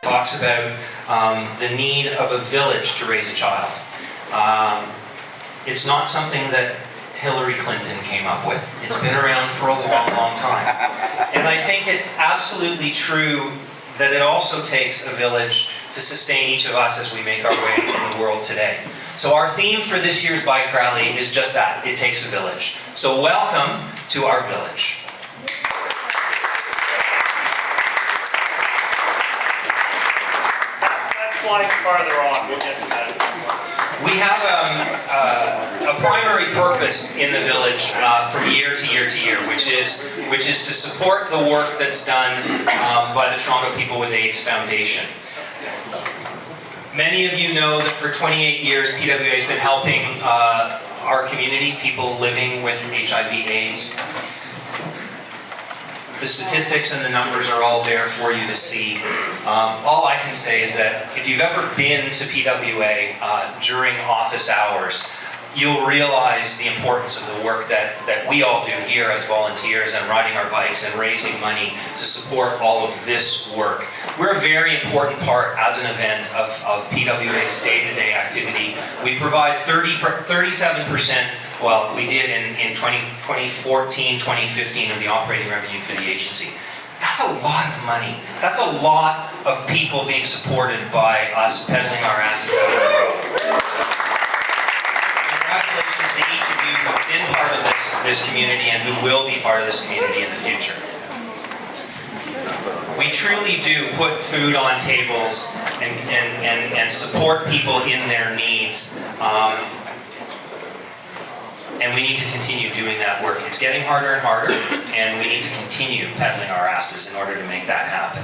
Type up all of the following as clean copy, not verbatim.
talks about the need of a village to raise a child. It's not something that Hillary Clinton came up with. It's been around for a long, long time. And I think it's absolutely true that it also takes a village to sustain each of us as we make our way in the world today. So our theme for this year's bike rally is just that, it takes a village. So welcome to our village. That slide farther on, we'll get to that. We have a primary purpose in the village from year to year to year, which is to support the work that's done by the Toronto People with AIDS Foundation. Many of you know that for 28 years PWA has been helping our community, people living with HIV/AIDS. The statistics and the numbers are all there for you to see. All I can say is that if you've ever been to PWA during office hours, you'll realize the importance of the work that we all do here as volunteers and riding our bikes and raising money to support all of this work. We're a very important part as an event of PWA's day-to-day activity. We provide 37%, well, we did in 2014, 2015 of the operating revenue for the agency. That's a lot of money. That's a lot of people being supported by us pedaling our asses out on the road. Congratulations to each of you who have been part of this community and who will be part of this community in the future. We truly do put food on tables and support people in their needs. And we need to continue doing that work. It's getting harder and harder, and we need to continue pedaling our asses in order to make that happen.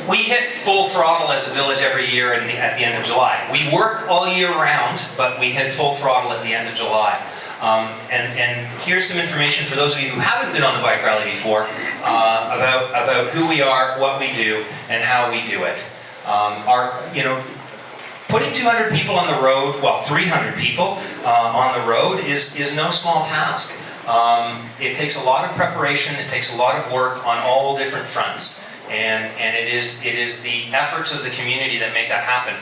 We hit full throttle as a village every year at the end of July. We work all year round, but we hit full throttle at the end of July. And here's some information for those of you who haven't been on the bike rally before about who we are, what we do, and how we do it. Putting 200 people on the road, well, 300 people on the road is no small task. It takes a lot of preparation, it takes a lot of work on all different fronts. And it is the efforts of the community that make that happen.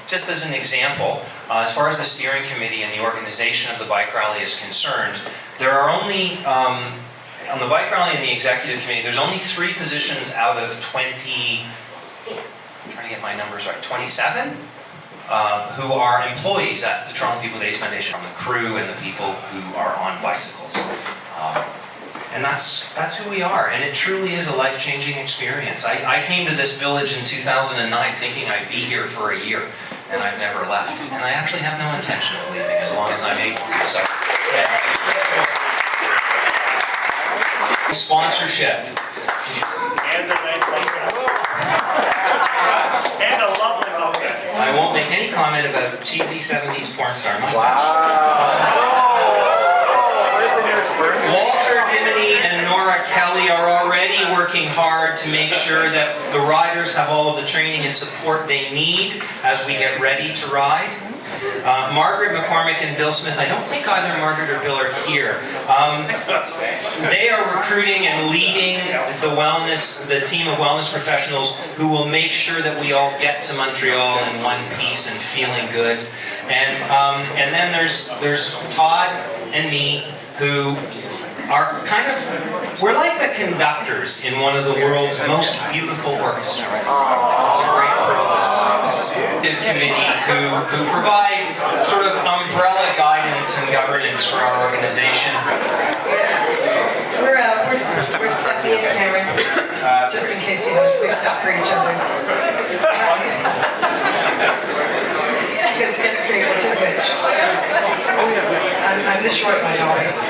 Just as an example, as far as the steering committee and the organization of the bike rally is concerned, there are only, on the bike rally and the executive committee, there's only 3 positions out of 20, I'm trying to get my numbers right, 27? Who are employees at the Toronto People with AIDS Foundation, from the crew and the people who are on bicycles. And that's who we are, and it truly is a life-changing experience. I came to this village in 2009 thinking I'd be here for a year, and I've never left. And I actually have no intention of leaving as long as I'm able to. So, yeah. Sponsorship. And a nice mustache. And a lovely mustache. I won't make any comment about cheesy 70s porn star mustache. Wow. Walter Dimony and Nora Kelly are already working hard to make sure that the riders have all of the training and support they need as we get ready to ride. Margaret McCormick and Bill Smith, I don't think either Margaret or Bill are here. They are recruiting and leading the team of wellness professionals who will make sure that we all get to Montreal in one piece and feeling good. And then there's Todd and me, who are we're like the conductors in one of the world's most beautiful orchestras. It's a great privilege to us. The committee who provide sort of umbrella guidance and governance for our organization. We're Stephanie and Cameron, just in case you know, mixed up for each other. Get straight, which is which. I'm the short one always.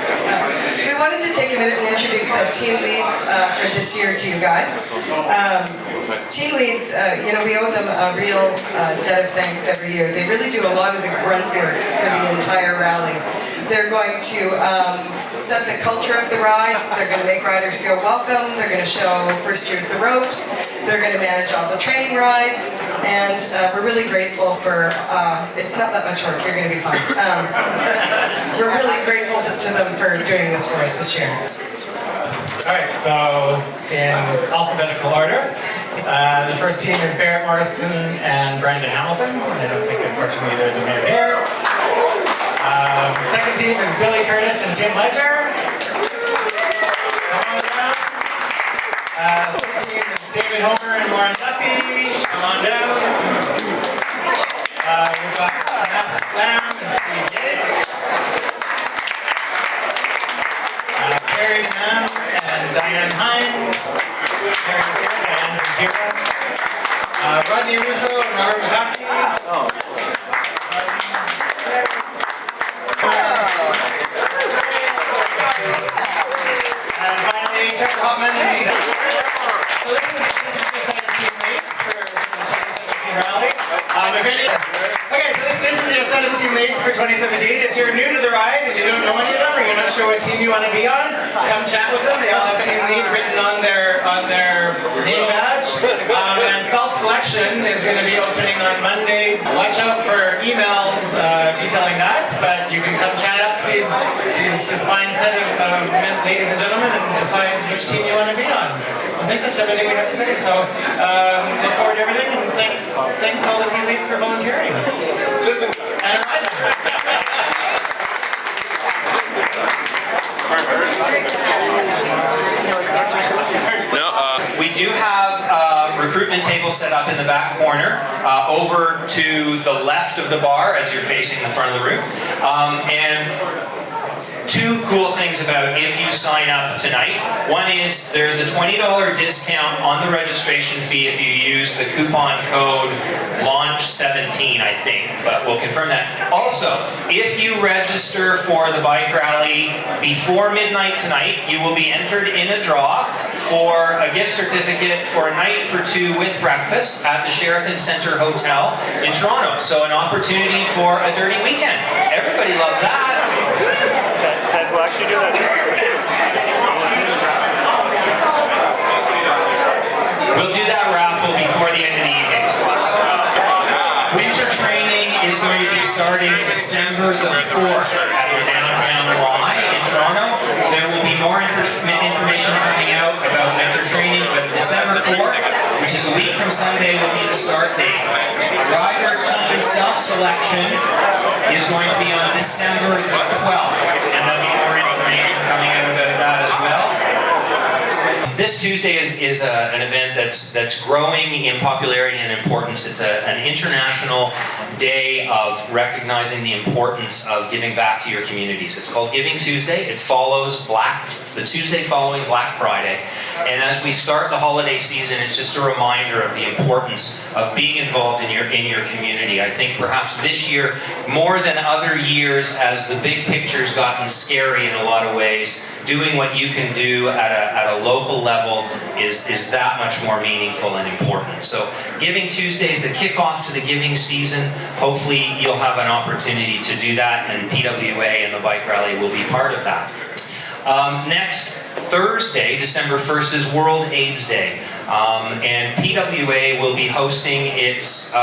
We wanted to take a minute and introduce the team leads for this year to you guys. Team leads, we owe them a real debt of thanks every year. They really do a lot of the grunt work for the entire rally. They're going to set the culture of the ride. They're going to make riders feel welcome. They're going to show first years the ropes. They're going to manage all the training rides. And we're really grateful for, it's not that much work, you're going to be fine. We're really grateful to them for doing this for us this year. All right, so in alphabetical order, the first team is Barrett Morrison and Brandon Hamilton. I don't think, unfortunately, either of them are here. Second team is Billy Curtis and Jim Ledger. Come on down. Third team is David Homer and Lauren Duffy. Come on down. We've got Matt Lamb and Steve Yates. Carrie Denham and Diane Hine. Carrie's here, Diane's in here. Rodney Russo and Robert McGuffey. And finally, Trevor Hoffman and me. So this is your set of team leads for the 2017 rally. Okay, so this is your set of team leads for 2017. If you're new to the ride and you don't know any of them or you're not sure what team you want to be on, come chat with them. They all have team lead written on their name badge. And self-selection is going to be opening on Monday. Watch out for emails detailing that, but you can come chat up this fine set of ladies and gentlemen and decide which team you want to be on. I think that's everything we have to say. So look forward to everything, and thanks to all the team leads for volunteering. Just in And a ride. We do have a recruitment table set up in the back corner, over to the left of the bar as you're facing the front of the room. And two cool things about if you sign up tonight. One is there's a $20 discount on the registration fee if you use the coupon code LAUNCH17, I think, but we'll confirm that. Also, if you register for the bike rally before midnight tonight, you will be entered in a draw for a gift certificate for a night for two with breakfast at the Sheraton Centre Hotel in Toronto. So an opportunity for a dirty weekend. Everybody loves that. Ted will actually do that. We'll do that raffle before the end of the evening. Winter training is going to be starting December the 4th at the downtown Y in Toronto. There will be more information coming out about winter training, but December 4th, which is a week from Sunday, will be the start date. Rider team self-selection is going to be on December the 12th, and there'll be more information coming out about that as well. This Tuesday is an event that's growing in popularity and importance. It's an international day of recognizing the importance of giving back to your communities. It's called Giving Tuesday. It's the Tuesday following Black Friday. And as we start the holiday season, it's just a reminder of the importance of being involved in your community. I think perhaps this year, more than other years, as the big picture's gotten scary in a lot of ways, doing what you can do at a local level is that much more meaningful and important. So Giving Tuesday is the kickoff to the giving season. Hopefully you'll have an opportunity to do that, and PWA and the bike rally will be part of that. Next Thursday, December 1st, is World AIDS Day. And PWA will be hosting its,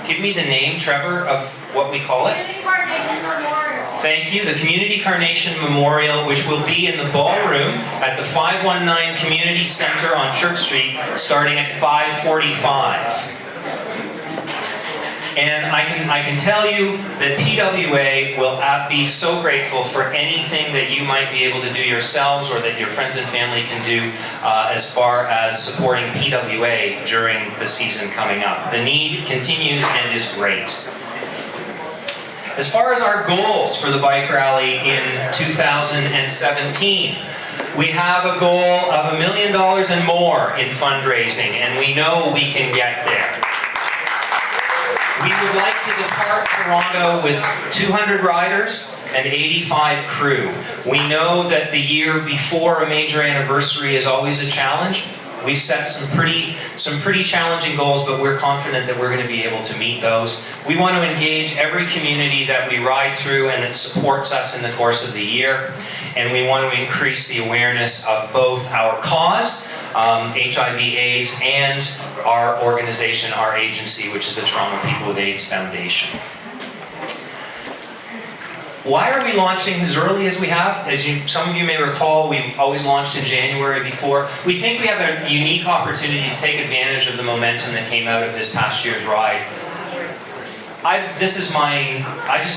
give me the name, Trevor, of what we call it? Community Carnation Memorial. Thank you. The Community Carnation Memorial, which will be in the ballroom at the 519 Community Center on Church Street, starting at 5:45. And I can tell you that PWA will be so grateful for anything that you might be able to do yourselves or that your friends and family can do as far as supporting PWA during the season coming up. The need continues and is great. As far as our goals for the bike rally in 2017, we have a goal of $1 million and more in fundraising, and we know we can get there. We would like to depart Toronto with 200 riders and 85 crew. We know that the year before a major anniversary is always a challenge. We've set some pretty challenging goals, but we're confident that we're going to be able to meet those. We want to engage every community that we ride through and that supports us in the course of the year. And we want to increase the awareness of both our cause, HIV/AIDS, and our organization, our agency, which is the Toronto People with AIDS Foundation. Why are we launching as early as we have? As some of you may recall, we've always launched in January before. We think we have a unique opportunity to take advantage of the momentum that came out of this past year's ride. I just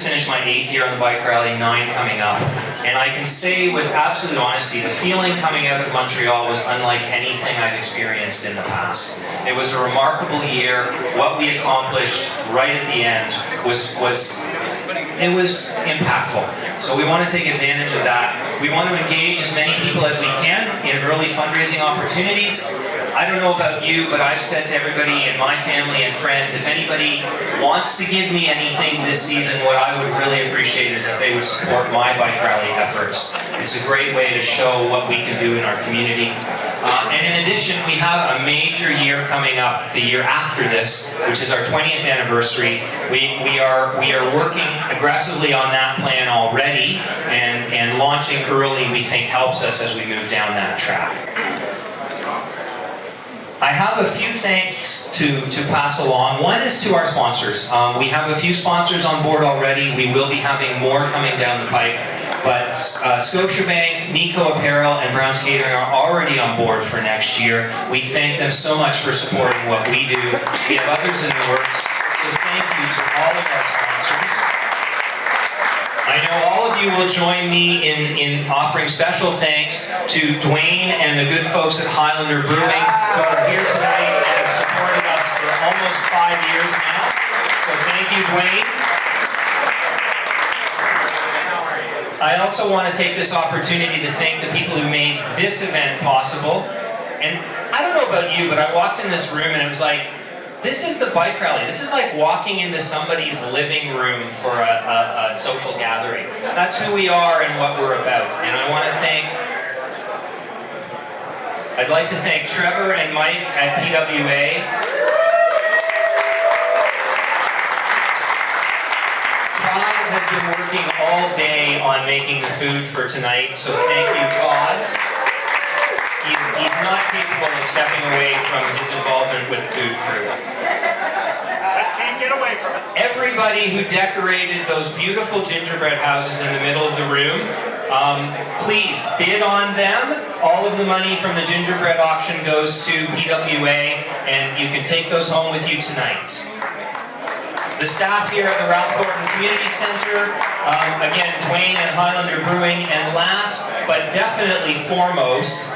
finished my 8th year on the bike rally, 9 coming up. And I can say with absolute honesty, the feeling coming out of Montreal was unlike anything I've experienced in the past. It was a remarkable year. What we accomplished right at the end was impactful. So we want to take advantage of that. We want to engage as many people as we can in early fundraising opportunities. I don't know about you, but I've said to everybody in my family and friends, if anybody wants to give me anything this season, what I would really appreciate is if they would support my bike rally efforts. It's a great way to show what we can do in our community. And in addition, we have a major year coming up the year after this, which is our 20th anniversary. We are working aggressively on that plan already, and launching early we think helps us as we move down that track. I have a few thanks to pass along. One is to our sponsors. We have a few sponsors on board already. We will be having more coming down the pipe. But Scotiabank, Nico Apparel, and Brown's Catering are already on board for next year. We thank them so much for supporting what we do. We have others in the works. So thank you to all of our sponsors. I know all of you will join me in offering special thanks to Dwayne and the good folks at Highlander Brewing who are here tonight and have supported us for almost 5 years now. So thank you, Dwayne. I also want to take this opportunity to thank the people who made this event possible. And I don't know about you, but I walked in this room and it was like, this is the bike rally. This is like walking into somebody's living room for a social gathering. That's who we are and what we're about. And I want to I'd like to thank Trevor and Mike at PWA. Todd has been working all day on making the food for tonight, so thank you, Todd. He's not capable of stepping away from his involvement with the food crew. Just can't get away from it. Everybody who decorated those beautiful gingerbread houses in the middle of the room, please bid on them. All of the money from the gingerbread auction goes to PWA, and you can take those home with you tonight. The staff here at the Ralph Thornton Community Center, again, Dwayne and Highlander Brewing, and last but definitely foremost,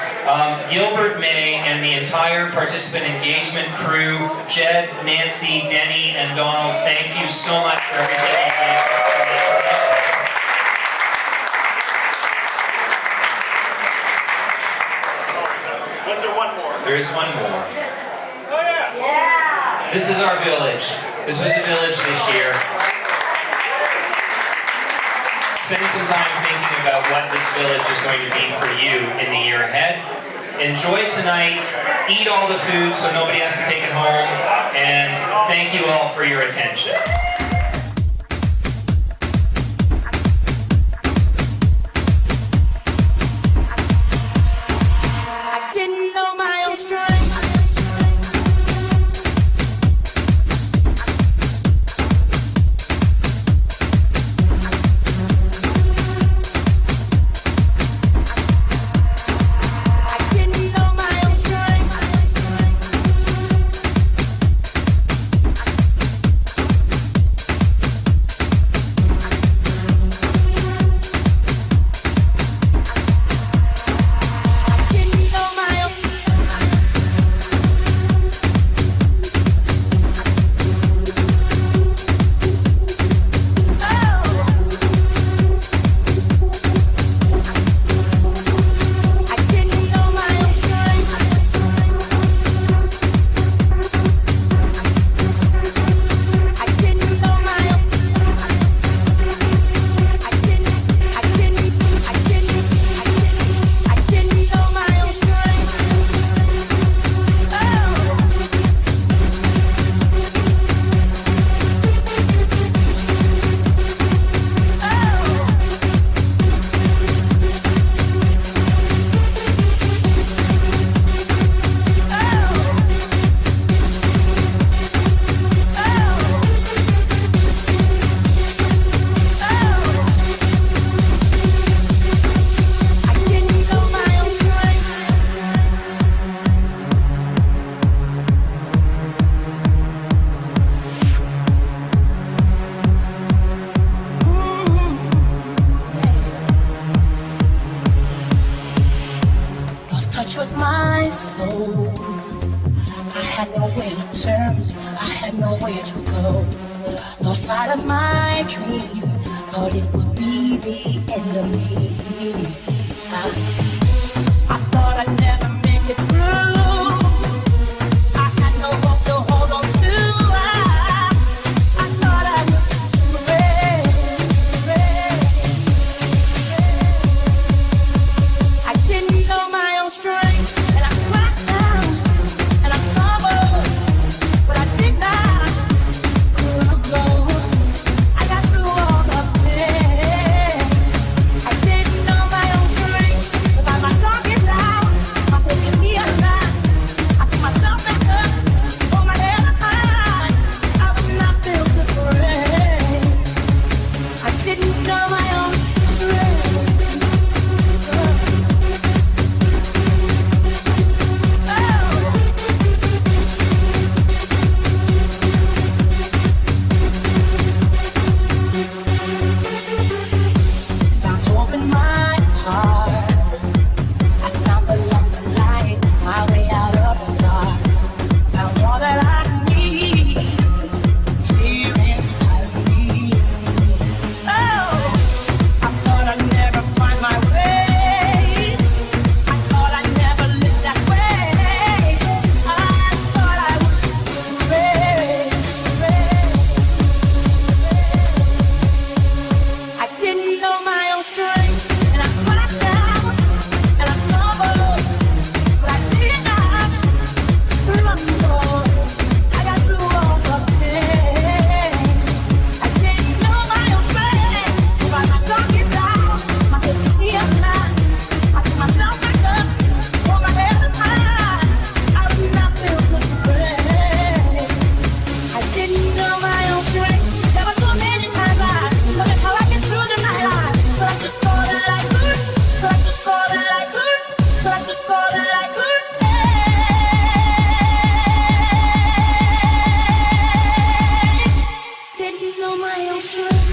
Gilbert May and the entire participant engagement crew, Jed, Nancy, Denny, and Donald, thank you so much for everything you did. Was there one more? There is one more. Oh yeah! This is our village. This was a village this year. Spend some time thinking about what this village is going to be for you in the year ahead. Enjoy tonight, eat all the food so nobody has to take it home, and thank you all for your attention. I didn't know my own strength. which was my soul. I had nowhere to turn, I had nowhere to go. Lost sight of my dream, thought it would be the end of me. I thought I'd never make it through. I had no hope to hold on to. I thought I would break. I didn't know my own strength, and I crashed down, and I stumbled, but I did not crumble. I got through all the pain. I didn't know my own strength, so by my darkest hour, my faith gave me a line. I picked myself back up, hold my head up high. I was not built to break. I didn't know my own strength. Found hope in my heart. I found the light to light my way out of the dark. Found all that I need here inside me. Oh, I thought I'd never find my way. I thought I'd never live that way. I thought I would break. I didn't know my own strength, and I crashed down, and I stumbled, but I did not crumble. I got through all the pain. I didn't know my own strength, so by my darkest hour, my faith gave me a line. I picked myself back up, hold my head up high. I was not built to break. I didn't know my own strength. There were so many times I looked at how I get through the night. So I took all that I could. So I took all that I could. So I took all that I could take. Didn't know my own strength.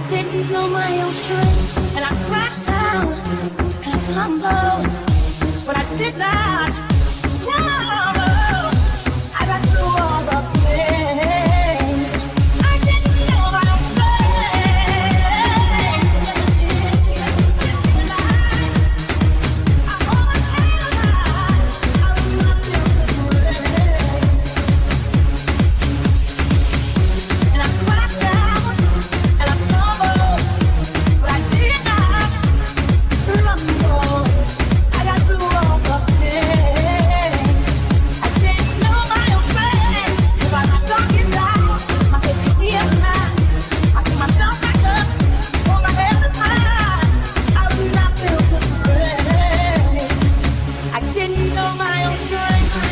Didn't know my own strength, and I crashed down, and I tumbled, but I did not crumble. I got through all the pain. I didn't know my own strength. I hold my head high. I was not built to break. And I crashed down, and I tumbled, but I did not crumble. I got through all the pain. I didn't know my own strength, so by my darkest hour, my faith gave me a line. I picked myself back up, hold my head up high. I was not built to break. I didn't know my own strength.